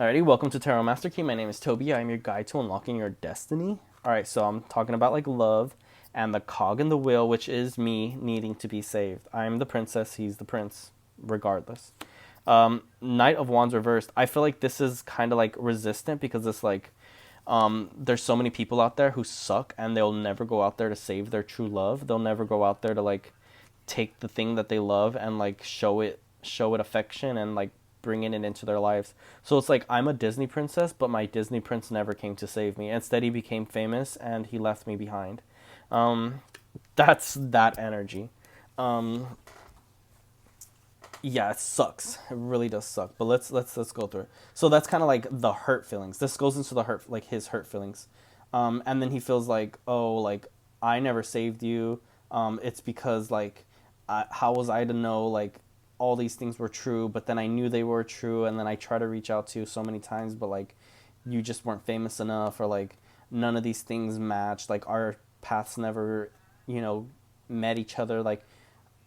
Alrighty, welcome to Tarot Master Key. My name is Toby. I'm your guide to unlocking your destiny. Alright, so I'm talking about like love and the cog in the wheel, which is me needing to be saved. I'm the princess, he's the prince, regardless. Knight of Wands reversed. I feel like this is kind of like resistant because it's like there's so many people out there who suck and they'll never go out there to save their true love. They'll never go out there to like take the thing that they love and like show it affection and like bringing it into their lives. So it's like I'm a Disney princess, but my Disney prince never came to save me. Instead, he became famous and he left me behind. Um, that's that energy. Um, yeah, it sucks. It really does suck. But let's go through it. So that's kind of like the hurt feelings. This goes into the hurt, like his hurt feelings. And then he feels like, oh, like I never saved you. It's because like, how was I to know like all these things were true? But then I knew they were true, and then I tried to reach out to you so many times, but like, you just weren't famous enough, or like none of these things matched. Like our paths never, you know, met each other. Like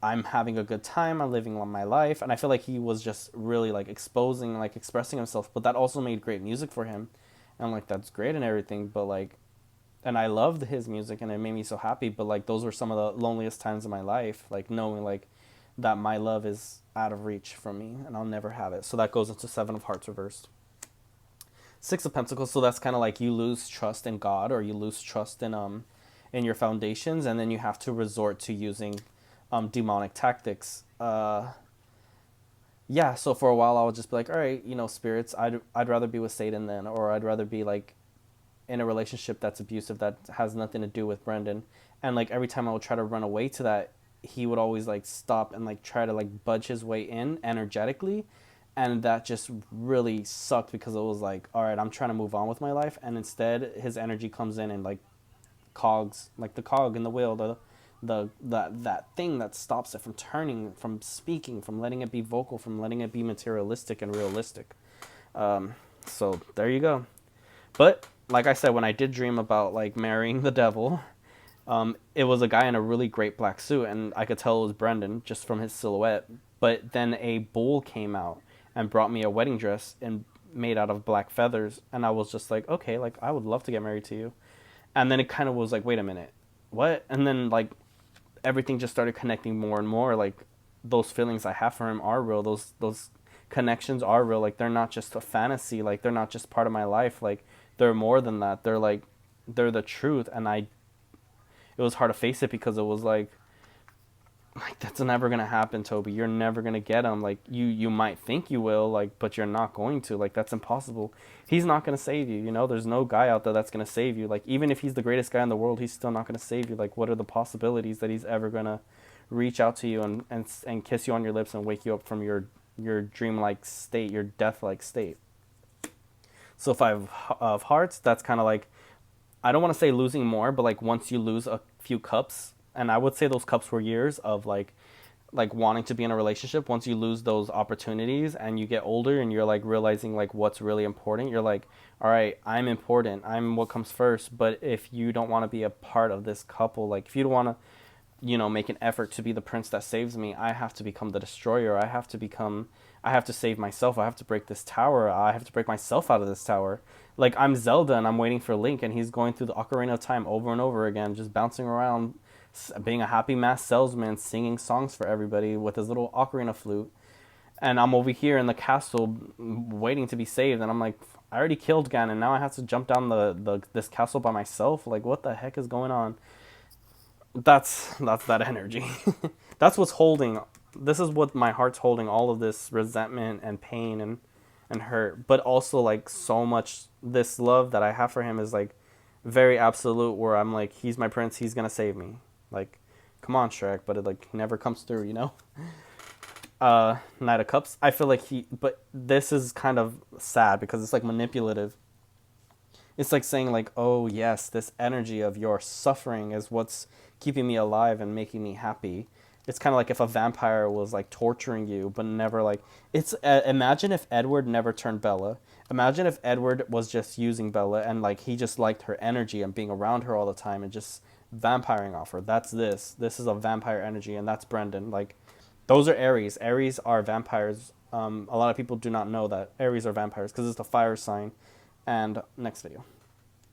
I'm having a good time. I'm living my life. And I feel like he was just really like exposing, like expressing himself. But that also made great music for him. And like, that's great and everything. But like, and I loved his music and it made me so happy. But like, those were some of the loneliest times of my life. Like knowing like that my love is out of reach from me and I'll never have it. So that goes into Seven of Hearts reversed. Six of Pentacles. So that's kind of like you lose trust in God, or you lose trust in your foundations, and then you have to resort to using demonic tactics. Yeah, so for a while I would just be like, all right, you know, spirits, I'd rather be with Satan then, or I'd rather be like in a relationship that's abusive that has nothing to do with Brendan. And like every time I would try to run away to that, he would always like stop and like try to like budge his way in energetically, and that just really sucked because it was like, all right, I'm trying to move on with my life, and instead his energy comes in and like cogs, like the cog in the wheel, that thing that stops it from turning, from speaking, from letting it be vocal, from letting it be materialistic and realistic. So there you go. But like I said, when I did dream about like marrying the devil, it was a guy in a really great black suit, and I could tell it was Brendan just from his silhouette. But then a bull came out and brought me a wedding dress and made out of black feathers, and I was just like, okay, like I would love to get married to you. And then it kind of was like, wait a minute, what? And then like everything just started connecting more and more. Like those feelings I have for him are real. Those connections are real. Like they're not just a fantasy. Like they're not just part of my life. Like they're more than that. They're like they're the truth. And it was hard to face it because it was like that's never gonna happen, Toby. You're never gonna get him. Like you might think you will, like, but you're not going to. Like that's impossible. He's not gonna save you. You know, there's no guy out there that's gonna save you. Like even if he's the greatest guy in the world, he's still not gonna save you. Like what are the possibilities that he's ever gonna reach out to you and kiss you on your lips and wake you up from your dreamlike state, your death-like state? So Five of Hearts, that's kind of like, I don't want to say losing more, but like once you lose a few cups, and I would say those cups were years of like wanting to be in a relationship. Once you lose those opportunities and you get older and you're like realizing like what's really important, you're like, all right, I'm important, I'm what comes first. But if you don't want to be a part of this couple, like if you don't want to, you know, make an effort to be the prince that saves me, I have to become the destroyer. I have to save myself. I have to break this tower. I have to break myself out of this tower. Like I'm Zelda and I'm waiting for Link and he's going through the Ocarina of Time over and over again, just bouncing around, being a happy mass salesman, singing songs for everybody with his little ocarina flute. And I'm over here in the castle waiting to be saved, and I'm like, I already killed Ganon. Now I have to jump down the this castle by myself. Like what the heck is going on? That's that energy. That's what's holding. This is what my heart's holding, all of this resentment and pain and hurt, but also like so much this love that I have for him is like very absolute, where I'm like, he's my prince, he's gonna save me. Like, come on, Shrek, but it like never comes through, you know. Knight of Cups, I feel like but this is kind of sad because it's like manipulative. It's like saying like, oh yes, this energy of your suffering is what's keeping me alive and making me happy. It's kind of like if a vampire was like torturing you, but never like, it's imagine if Edward never turned Bella. Imagine if Edward was just using Bella and like he just liked her energy and being around her all the time and just vampiring off her. That's this. This is a vampire energy, and that's Brendan. Like those are Aries. Aries are vampires A lot of people do not know that Aries are vampires because it's the fire sign. And next video.